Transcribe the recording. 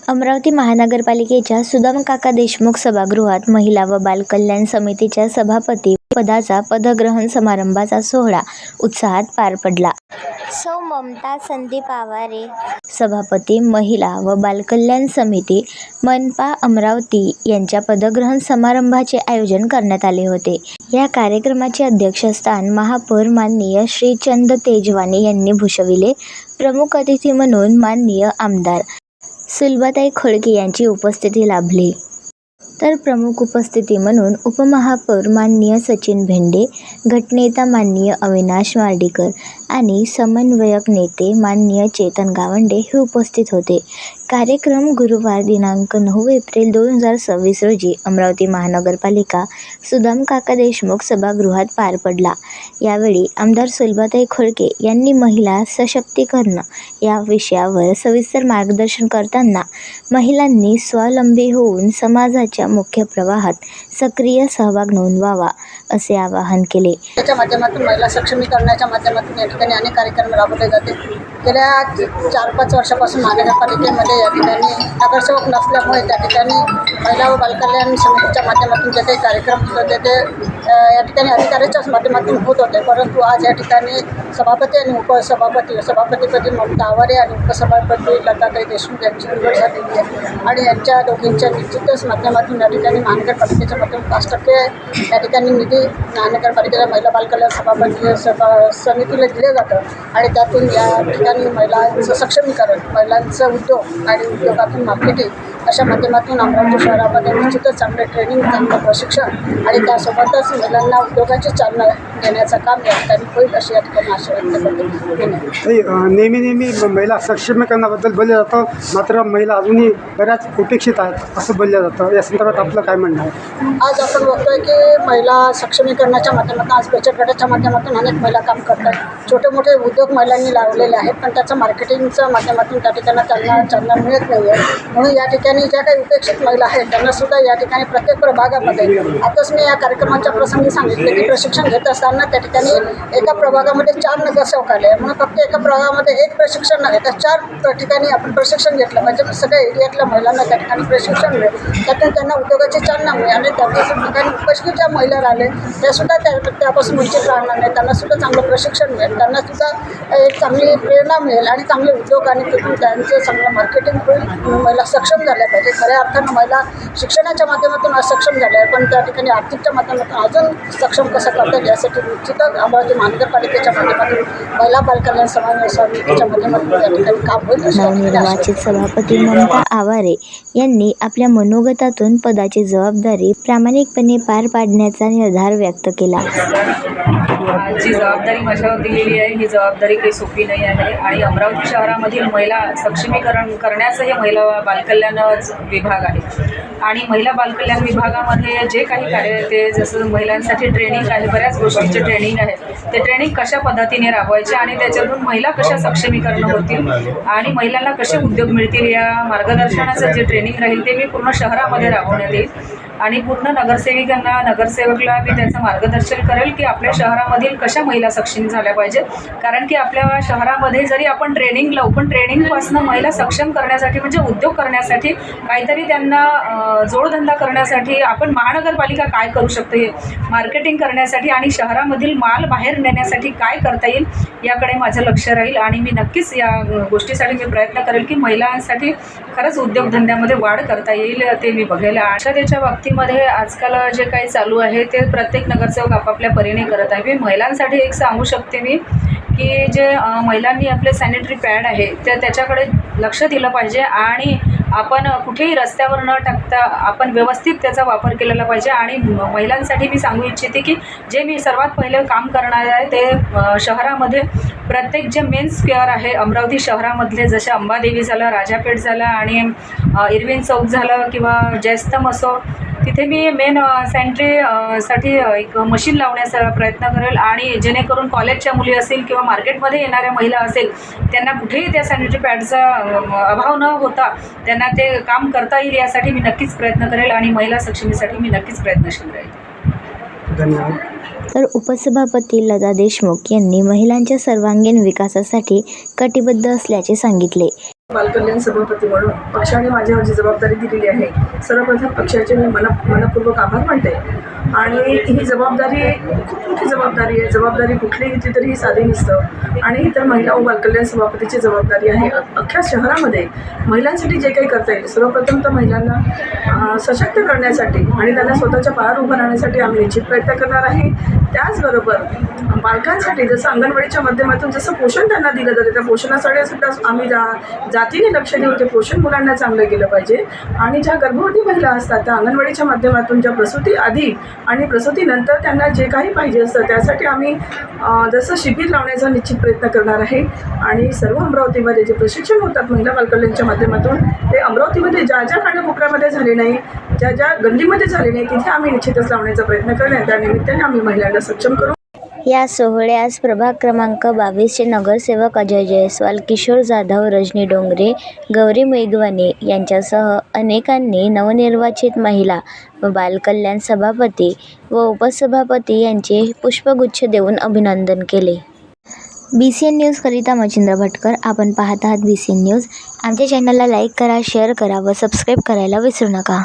अमरावती महानगरपालिकेच्या सुदामकाका देशमुख सभागृहात महिला व बालकल्याण समितीच्या सभापती पदाचा पदग्रहण समारंभाचा सोहळा उत्साहात पार पडला. सौ. ममता संदीप आवारे, सभापती, महिला व बालकल्याण समिती, मनपा अमरावती यांच्या पदग्रहण समारंभाचे आयोजन करण्यात आले होते. या कार्यक्रमाचे अध्यक्षस्थान महापौर माननीय श्री चंद तेजवानी यांनी भूषविले. प्रमुख अतिथी म्हणून माननीय आमदार सुलभाताई खोडके यांची उपस्थिती लाभली. तर प्रमुख उपस्थिती म्हणून उपमहापौर माननीय सचिन भेंडे, गटनेता माननीय अविनाश मार्डीकर आणि समन्वयक नेते माननीय चेतन गावंडे हे उपस्थित होते. कार्यक्रम गुरुवार दिनांक 9 एप्रिल 2026 रोजी अमरावती महानगरपालिका सुदामकाका देशमुख सभागृहात पार पडला. यावेळी आमदार सुलभाताई खोडके यांनी महिला सशक्तीकरण या विषयावर सविस्तर मार्गदर्शन करताना महिलांनी स्वावलंबी होऊन समाजाच्या मुख्य प्रवाहात सक्रिय सहभाग नोंदवावा असे आवाहन केले. त्याच्या माध्यमातून महिला सक्षमीकरणाच्या माध्यमातून या ठिकाणी अनेक कार्यक्रम राबवले जाते. गेल्या 4-5 वर्षापासून महानगरपालिकेमध्ये या ठिकाणी नगरसेवक नसल्यामुळे त्या ठिकाणी महिला व बालकल्याण समितीच्या माध्यमातून जे काही कार्यक्रम होत होते ते या ठिकाणी अधिकाऱ्याच्याच माध्यमातून होत होते. परंतु आज या ठिकाणी सभापती आणि सभापतीपदी ममता आवारे आणि उपसभापती लताताई देशमुख यांची निवड झालेली आहे आणि यांच्या दोघींच्या निश्चितच माध्यमातून या ठिकाणी महानगरपालिकेच्या माध्यमातून 5% या ठिकाणी निधी महानगरपालिकेच्या महिला बालकल्याण समितीला दिले जातं आणि त्यातून या ठिकाणी महिलांचं सक्षमीकरण, महिलांचं उद्योग आणि उद्योगातून मार्केटिंग अशा माध्यमातून अमरावती शहरामध्ये निश्चितच चांगले ट्रेनिंग, चांगलं प्रशिक्षण आणि त्यासोबतच महिलांना उद्योगाची चालना देण्याचं काम या ठिकाणी होईल अशी या ठिकाणी आशा व्यक्त करते. नेहमी महिला सक्षमीकरणाबद्दल बोललं जातं, मात्र महिला अजूनही बऱ्याच उपेक्षित आहेत असं बोललं जातं. या संदर्भात आपलं काय म्हणणं आहे? आज आपण बघतोय की महिला सक्षमीकरणाच्या माध्यमातून आज बचत गटाच्या माध्यमातून अनेक महिला काम करतात. छोटे मोठे उद्योग महिलांनी लावलेले आहेत, पण त्याचं मार्केटिंगच्या माध्यमातून त्या ठिकाणी त्यांना चालना मिळत नाही आहे. म्हणून या ठिकाणी ज्या काही उपेक्षित महिला आहेत त्यांनासुद्धा या ठिकाणी प्रत्येक प्रभागामध्ये आताच मी या कार्यक्रमाच्या प्रसंगी सांगितले की प्रशिक्षण घेत असताना त्या ठिकाणी एका प्रभागामध्ये 4 नगरसेवक आले. म्हणून फक्त एका प्रभागामध्ये 1 प्रशिक्षण न घेता 4 ठिकाणी आपण प्रशिक्षण घेतलं म्हणजे सगळ्या एरियातल्या महिलांना त्या ठिकाणी प्रशिक्षण मिळेल. त्यातून त्यांना उद्योगाची चालना मिळेल आणि त्या ठिकाणी उपस्थित ज्या महिला राहिले त्यासुद्धा त्यापासून वंचित राहणार नाही. त्यांनासुद्धा चांगलं प्रशिक्षण मिळेल, त्यांनासुद्धा एक चांगली प्रेरणा मिळेल आणि चांगले उद्योग आणि तिथून त्यांचं चांगलं मार्केटिंग होईल. महिला सक्षम झाल्या पाहिजे. खऱ्या अर्थानं महिला शिक्षणाच्या माध्यमातून सक्षम झाल्या आहे, पण त्या ठिकाणी आर्थिकच्या माध्यमातून अजून सक्षम कसं करता येईल यासाठी निश्चितच अमरावती महानगरपालिकेच्या माध्यमातून महिला बालकल्याण समितीच्या माध्यमातून त्या ठिकाणी काम होईल. नवनिर्वाचित सभापती ममता आवारे यांनी आपल्या मनोगतातून पदाची जबाबदारी प्रामाणिकपणे पार पाडण्याचा निर्धार व्यक्त केला. जी जबाबदारी माझ्यावर दिलेली आहे ही जबाबदारी काही सोपी नाही आहे आणि अमरावती शहरामधील महिला सक्षमीकरण करण्याचं हे महिला बालकल्याण विभाग आहे आणि महिला बालकल्याण विभागामध्ये जे काही कार्य ते जसं महिलांसाठी ट्रेनिंग आहे, बऱ्याच गोष्टींचे ट्रेनिंग आहे, ते ट्रेनिंग कशा पद्धतीने राबवायचे आणि त्याच्यातून महिला कशा सक्षमीकरण होतील आणि महिलांना कसे उद्योग मिळतील या मार्गदर्शनाचं जे ट्रेनिंग राहील ते मी पूर्ण शहरामध्ये राबवण्यात येईल आणि पूर्ण नगरसेवकला मी त्याचं मार्गदर्शन करेल की आपल्या शहरामधील कशा महिला सक्षम झाल्या पाहिजे. कारण की आपल्या शहरामध्ये जरी आपण ट्रेनिंग लावू पण ट्रेनिंगपासून महिला सक्षम करण्यासाठी म्हणजे उद्योग करण्यासाठी काहीतरी त्यांना जोडधंदा करण्यासाठी आपण महानगरपालिका काय करू शकतो हे मार्केटिंग करण्यासाठी आणि शहरामधील माल बाहेर नेण्यासाठी काय करता येईल याकडे माझं लक्ष राहील आणि मी नक्कीच या गोष्टीसाठी मी प्रयत्न करेल की महिलांसाठी खरंच उद्योगधंद्यामध्ये वाढ करता येईल ते मी बघेल. त्याच्या बाबतीमध्ये आजकाल जे काही चालू आहे ते प्रत्येक नगरसेवक आपापल्या परीने करत आहे. महिलांसाठी एक सांगू शकते मी की जे महिलांनी आपले सॅनिटरी पॅड आहे त्याच्याकडे लक्ष दिलं पाहिजे आणि आपण कुठेही रस्त्यावर न टाकता आपण व्यवस्थित त्याचा वापर केलेला पाहिजे. आणि महिलांसाठी मी सांगू इच्छिते की जे मी सर्वात पहिले काम करणार आहे ते शहरामध्ये प्रत्येक जे मेन्स केअर आहे अमरावती शहरामधले जसे अंबादेवी झालं, राजापेठ झालं आणि इरविन चौक झालं किंवा जयस्तंभ असो तिथे मी मेन सॅनिटरीसाठी एक मशीन लावण्याचा प्रयत्न करेल आणि जेणेकरून कॉलेजच्या मुली असतील किंवा मार्केटमध्ये येणाऱ्या महिला असेल त्यांना कुठेही त्या सॅनिटरी पॅडचा अभाव न होता त्यांना ते काम करता येईल यासाठी मी नक्कीच प्रयत्न करेल आणि महिला सक्षमीसाठी मी नक्कीच प्रयत्नशील राहील. धन्यवाद. तर उपसभापती लता देशमुख यांनी महिलांच्या सर्वांगीण विकासासाठी कटिबद्ध असल्याचे सांगितले. बालकल्याण सभापती म्हणून पक्षाने माझ्यावर जी जबाबदारी दिलेली आहे, सर्वप्रथम पक्षाचे मी मनपूर्वक आभार मानते. आणि ही जबाबदारी खूप मोठी जबाबदारी आहे. जबाबदारी कुठली घेतली तरी ही साधी नसतं. आणि ही तर महिला व बालकल्याण सभापतीची जबाबदारी आहे. अख्ख्या शहरामध्ये महिलांसाठी जे काही करता येईल, सर्वप्रथम तर महिलांना सशक्त करण्यासाठी आणि त्यांना स्वतःच्या पायावर उभं राहण्यासाठी आम्ही निश्चित प्रयत्न करणार आहे. त्याचबरोबर बालकांसाठी जसं अंगणवाडीच्या माध्यमातून जसं पोषण त्यांना दिलं जातं, त्या पोषणासाठी सुद्धा आम्ही जातीने लक्ष देऊन ते पोषण मुलांना चांगलं केलं पाहिजे. आणि ज्या गर्भवती महिला असतात त्या अंगणवाडीच्या माध्यमातून ज्या प्रसूती आधी आणि प्रसूतीनंतर त्यांना जे काही पाहिजे असतं त्यासाठी आम्ही जसं शिबिर लावण्याचा निश्चित प्रयत्न करणार आहे. आणि सर्व अमरावतीमध्ये जे प्रशिक्षण होतात महिला बालकल्याणच्या माध्यमातून, ते अमरावतीमध्ये ज्या ज्या कानाकोपऱ्यामध्ये झाले नाही, ज्या ज्या गल्लीमध्ये झाले नाही, तिथे आम्ही निश्चितच लावण्याचा प्रयत्न करणार. त्या निमित्ताने आम्ही महिलांना सक्षम करू. या सोहळ्यास प्रभाग क्रमांक 22चे नगरसेवक अजय जयस्वाल, किशोर जाधव, रजनी डोंगरे, गौरी मेघवाने यांच्यासह अनेकांनी नवनिर्वाचित महिला व बालकल्याण सभापती व उपसभापती यांचे पुष्पगुच्छ देऊन अभिनंदन केले. BCN न्यूजकरिता मच्छिंद्र भटकर. आपण पाहत आहात BCN न्यूज. आमच्या चॅनलला लाईक करा, शेअर करा व सबस्क्राईब करायला विसरू नका.